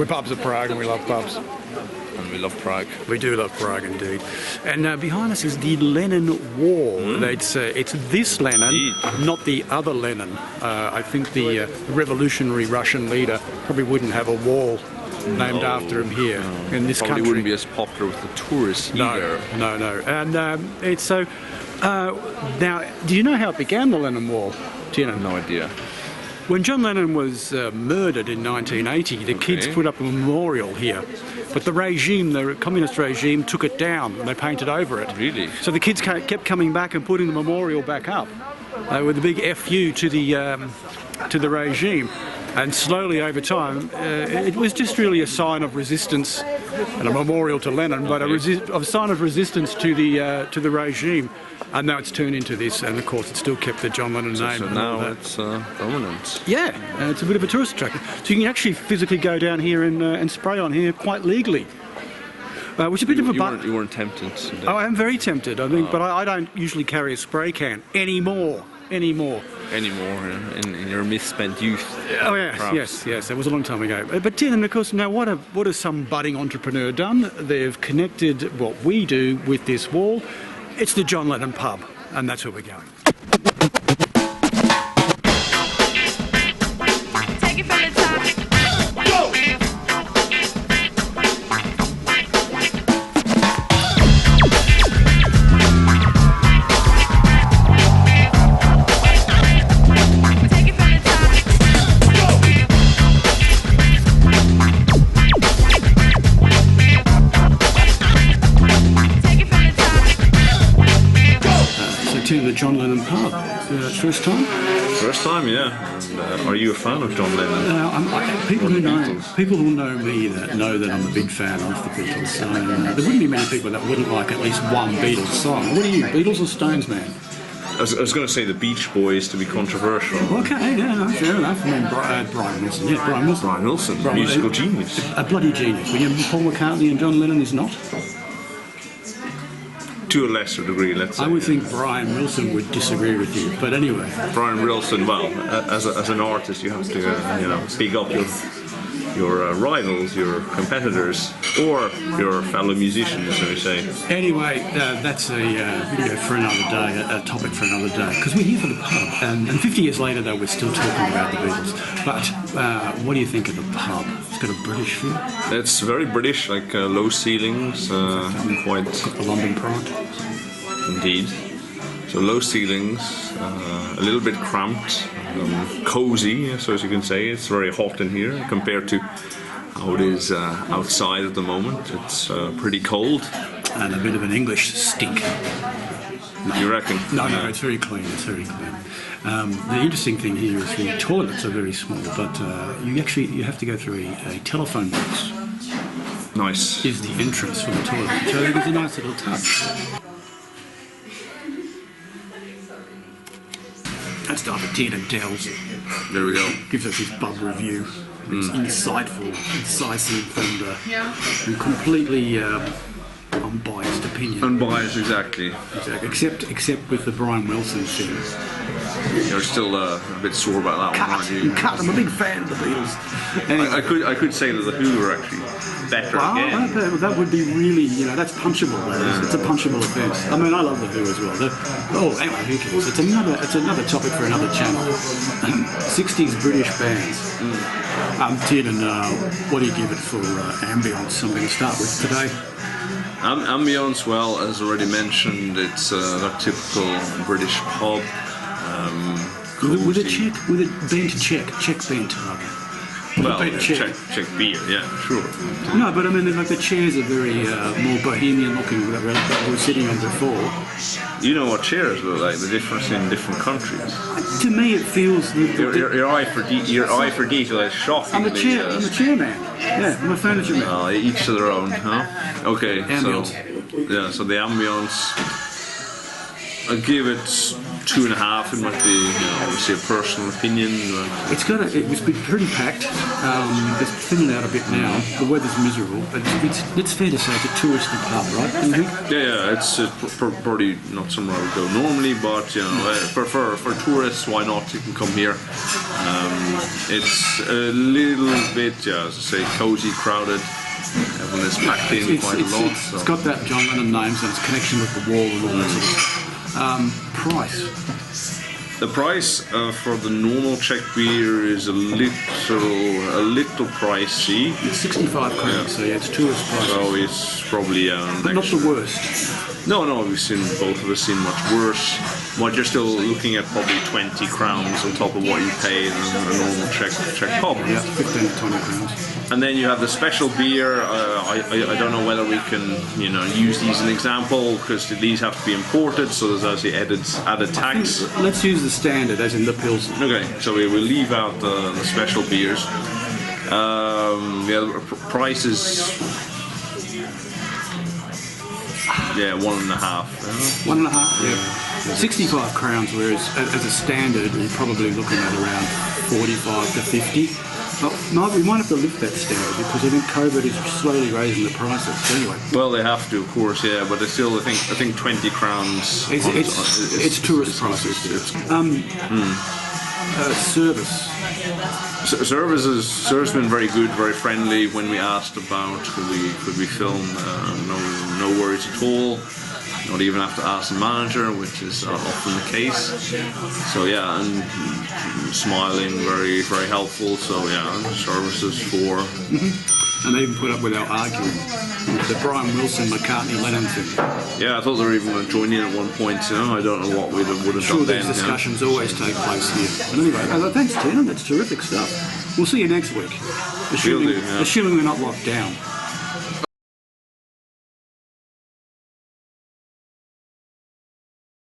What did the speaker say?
We're pubs of Prague and we love pubs. And we love Prague. We do love Prague indeed. And behind us is the Lennon Wall. It's this Lennon, not the other Lennon. I think the revolutionary Russian leader probably wouldn't have a wall named after him here in this Probably country. wouldn't be as popular with the tourists either. No. And it's so... now, do you know how it began, the Lennon Wall? Do you know? No idea. When John Lennon was murdered in 1980, the kids put up a memorial here. But the regime, the communist regime, took it down and they painted over it. Really? So the kids kept coming back and putting the memorial back up with a big FU to the regime. And slowly over time, it was just really a sign of resistance, and a memorial to Lennon, but a sign of resistance to the regime. And now it's turned into this, and of course it's still kept the John Lennon name. So now it's dominant. Yeah, it's a bit of a tourist attraction. So you can actually physically go down here and spray on here quite legally. Which is a bit of a you weren't tempted today. Oh, I am very tempted, I think, but I don't usually carry a spray can anymore. In your misspent youth. Oh yes. It was a long time ago. But then, of course, now what has some budding entrepreneur done? They've connected what we do with this wall. It's the John Lennon pub, and that's where we're going. Take it from the top. Go! To the John Lennon pub. First time? First time, yeah. And, are you a fan of John Lennon? People who know me know that I'm a big fan of the Beatles. So, there wouldn't be many people that wouldn't like at least one Beatles song. What are you, Beatles or Stones, man? I was going to say the Beach Boys to be controversial. Okay, yeah, no, fair enough. I mean, Brian Wilson, yeah, Brian Wilson. Brian Wilson, musical genius. A bloody genius. Paul McCartney and John Lennon is not? To a lesser degree, let's say. I would think Brian Wilson would disagree with you, but anyway. Brian Wilson, well, as an artist, you have to, speak up your rivals, your competitors, or your fellow musicians, so we say. Anyway, that's a video for another day, a topic for another day, because we're here for the pub, and 50 years later, though, we're still talking about the Beatles. But what do you think of the pub? It's got a British feel. It's very British, like low ceilings, quite... Got the London pride. Indeed. So low ceilings, a little bit cramped, cozy, so as you can say. It's very hot in here compared to how it is outside at the moment. It's pretty cold. And a bit of an English stink. No. You reckon? No, it's very clean. It's very clean. The interesting thing here is the toilets are very small, but you have to go through a telephone box. Nice. Is the entrance for the toilet. So it's a nice little touch. That's David Tiernan Dells. There we go. Gives us his pub review. It's insightful, incisive, and completely unbiased opinion. Unbiased, exactly. Except with the Brian Wilson thing. You're still a bit sore about that one, aren't you? Cut. I'm a big fan of the Beatles. Anyway. I could say that the Who are actually better again. That would be really, that's punchable. It's a punchable offence. I mean, I love the Who as well. Anyway, who cares? It's another topic for another channel. 60s British bands. Tiernan, what do you give it for ambience? I'm going to start with today. Ambience, well, as already mentioned, it's a typical British pub. With a bent Czech bent. Well, Czech beer, yeah, sure. No, but I mean, like the chairs are very more bohemian looking that we were sitting on before. You know what chairs look like, the difference in different countries. To me, it feels... Your eye for detail is shocking. I'm a chairman. Yeah, I'm a furniture man. Each to their own, huh? Okay, ambience. So the ambience, I give it 2.5. It might be, obviously a personal opinion. It's been pretty packed. It's thinned out a bit now. The weather's miserable, but it's fair to say it's a touristy pub, right? Don't you think? Yeah, it's probably not somewhere I would go normally, but for tourists, why not? You can come here. It's a little bit, as I say, cozy, crowded. Everyone is packed in quite a lot. It's got that John Lennon names and its connection with the wall and all that sort of stuff. Price. The price for the normal Czech beer is a little pricey. It's 65 crowns, so yeah, it's tourist price. So it's probably but not the worst. No, both of us seen much worse. But you're still looking at probably 20 crowns on top of what you pay in a normal Czech pub. Yeah, 15 to 20 crowns. And then you have the special beer. I don't know whether we can, use these as an example because these have to be imported, so there's actually added tax. Let's use the standard, as in the Pilsen. Okay, so we will leave out the special beers. The price is 1.5. 1.5, yeah. 65 crowns, whereas as a standard, you're probably looking at around 45 to 50. But no, we might have to lift that standard because I think COVID is slowly raising the prices. Anyway. Well, they have to, of course, yeah. But it's still, I think 20 crowns. It's tourist prices. Service. Service has been very good, very friendly. When we asked about could we film, no worries at all. Not even have to ask the manager, which is often the case. So yeah, and smiling, very very helpful. So yeah, services for. And they even put up with our arguing. The Brian Wilson, McCartney, Lennon thing. Yeah, I thought they were even going to join in at one point. I don't know what would have done then. Sure, these discussions always take place here. But anyway, thanks, Tina. That's terrific stuff. We'll see you next week. Assuming we're not locked down.